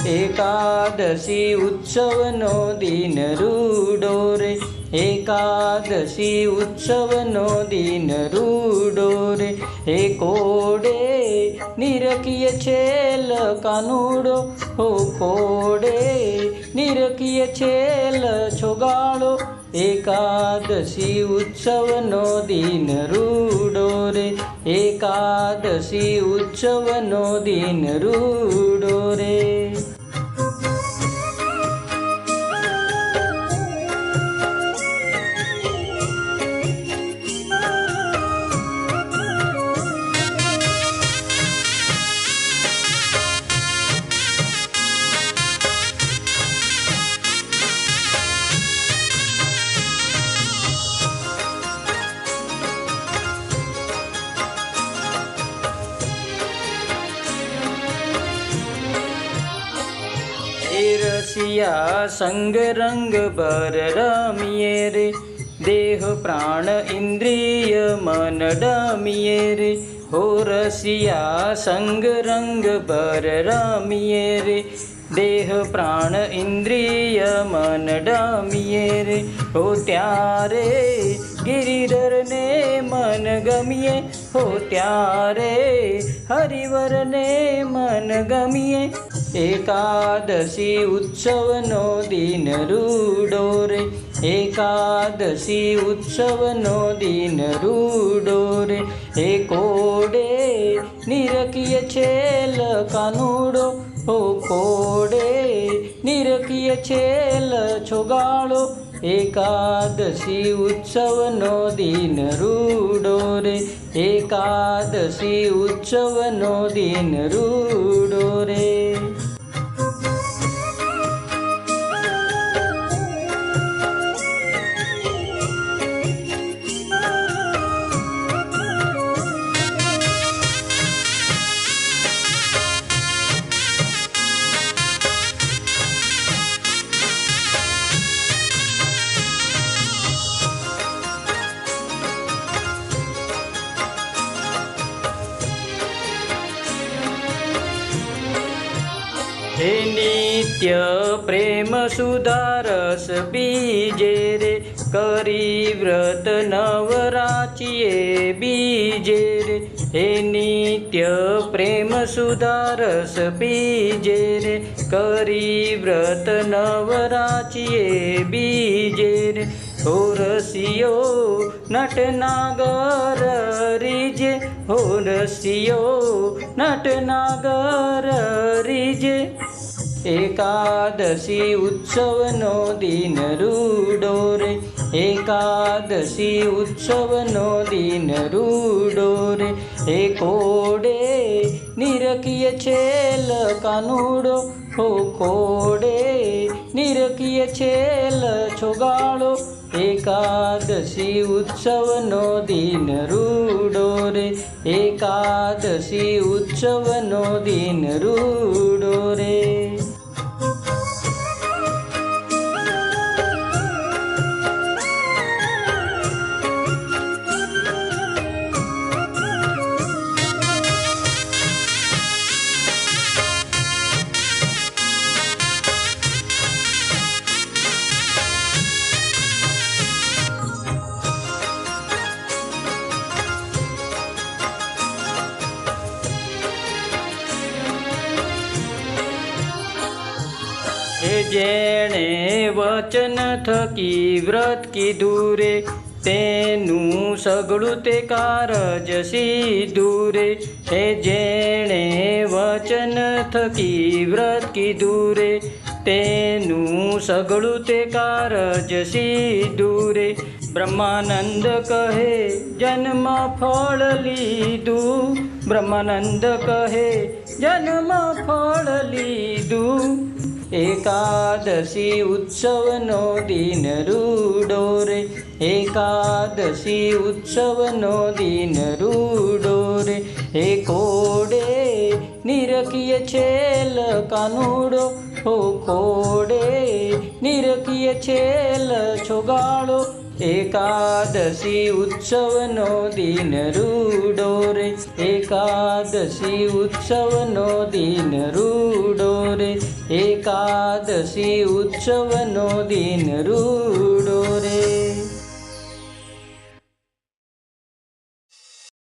एकादशी उत्सवनो दिन रूडो रे, एकादशी उत्सवनो दिन रूडो रे। हे कोडे निरखिय छेल कानूडो, हो कोडे निरखिय छेल छोगाड़ो। एकादशी उत्सवनो दिन रूडो रे, एकादशी उत्सवनो दिन रूडो रे। रसिया संग रंग बर रमिए रे, देह प्राण इंद्रिय मन डमिए रे। हो रसिया संग रंग बर रमिए रे, देह प्राण इंद्रिय मन डमिए रे। हो त्यारे गिरिधर ने मन गमिए, हो त्यारे हरिवर ने मन गमिए। एकादशी उत्सवनो दिन रूडो रे, एकादशी उत्सवनो दिन रूडो रे। हे कोडे निरखिय छेल कानूडो, हो कोडे निरखिय छेल छोगाड़ो। एकादशी उत्सवनो दिन रूडो रे, एकादशी उत्सवनो दिन रूडो रे। हे नित्य प्रेम सुधारस बीजे रे, करी व्रत नवराचिए बीजे रे। हे नित्य प्रेम सुधारस बीजे रे, करी व्रत नवराचिए बीजे रे। हो रसियो नटनागर रिजे, हो रसियो नटनागर रिजे। एकादशी उत्सवनो दिन रूडो रे, एकादशी उत्सवनो दिन रूडो रे। हे कोडे निरखिय छेल कानूडो, हो कोडे निरखिय छेल छोगाड़ो। एकादशी उत्सवनो दिन रूडो रे, एकादशी उत्सवनो दिन रूडो रे। जेणे वचन थकी व्रत कीधु रे, तेनु सगळुं ते कारज सीधु रे। हे जेणे वचन थकी व्रत कीधु रे, तेनु सगळुं ते कारज सीधु रे। ब्रह्मानंद कहे जन्म फळ लीधु, ब्रह्मानंद कहे जन्म फळ लीधु। एकादशी उत्सवनो दिन रूडो रे, एकादशी उत्सवनो दिन रूडो रे। हे कोडे निरखिय छेल कानूडो, हो कोडे निरखिय छेल छोगाड़ो। એકાદશી ઉત્સવનો દિન રૂડો રે, એકાદશી ઉત્સવનો દિન રૂડો રે, એકાદશી ઉત્સવનો દિન રૂડો રે.